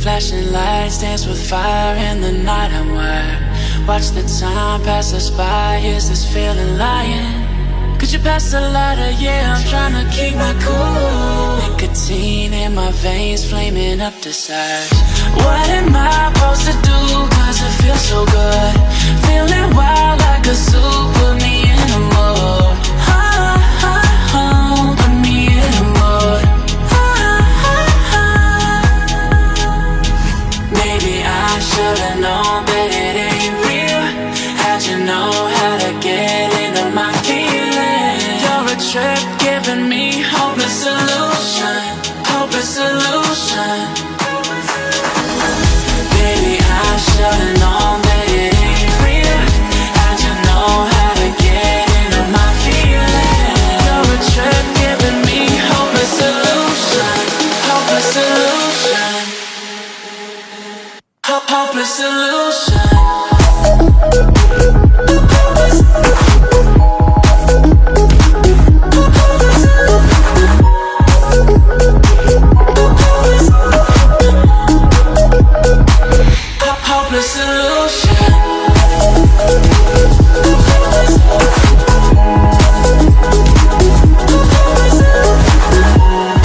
Flashing lights dance with fire in the night. I'm wired. Watch the time pass us by. Is this feeling lying? Could you pass the lighter? Yeah, I'm trying to keep my cool. Nicotine in my veins, flaming up desires. What am I supposed to do? Cause it feels so good. Feeling wild like a zoo. Put me in a mood. Put me in a mood. Maybe I should've known that it ain't real. How'd you know how to get into my feelings? You're a trip giving me hopeless solution. Hopeless solution. Baby, I should've known that it ain't real. How'd you know how to get into my feelings? You're a trip giving me hopeless solution. Hopeless solution. Hopeless solution. Hopeless solution.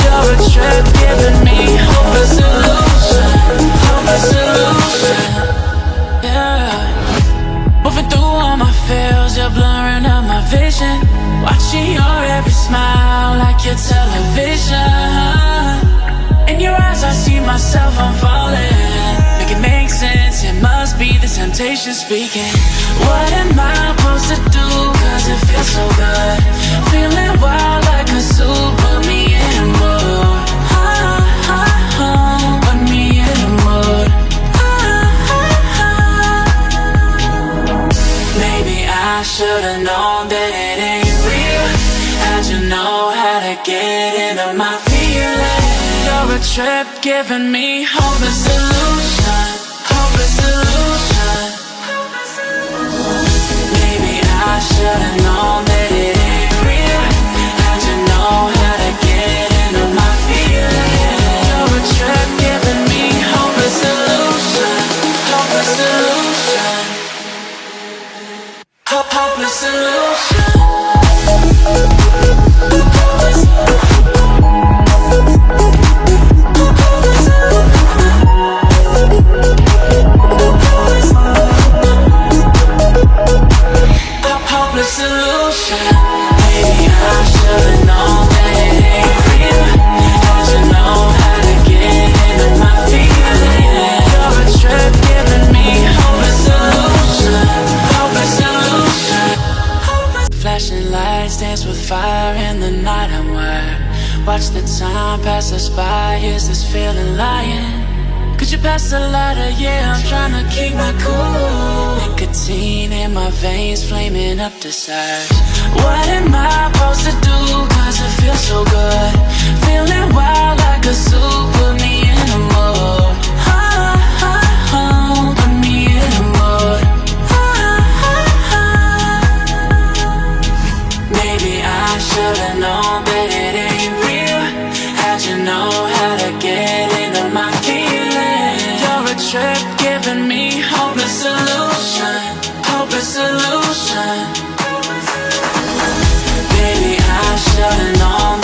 You're a trip giving me hopeless solution. Hopeless solution. Yeah. Moving through all my feels, you're blurring out my vision. Watching your every smile like your television. In your eyes I see myself, I'm falling. Make it make sense, it must be the temptation speaking. What am I supposed to do? Cause it feels so good. Feeling wild like a zoo. Put me in a mood. Put me in a mood. Maybe I should've known that it ain't real. How'd you know how to get into my feelings? You're a trip giving me hopeless solution. Hopeless solution. Maybe I should've known that it ain't real. How'd you know how to get into my feelings? You're a trip giving me hopeless solution. Hopeless solution. Hopeless solution. Hopeless solution. Maybe I should've known that it ain't real. How'd you know how to get into my feelings? You're a trip giving me hopeless solution. Hopeless solution. Flashing lights dance with fire in the night. I'm wired. Watch the time pass us by. Is this feeling lying? Could you pass the lighter? Yeah, I'm trying to keep my cool. Nicotine in my veins, flaming up desires. What am I supposed to do? Cause it feels so good. Feeling wild like a zoo. Put me in a mood. Put me in a mood. Maybe I should've known that it ain't real. How'd you know how to get into my feelings? You're a trip giving me hopeless solution. Hopeless solution. Baby, I should've known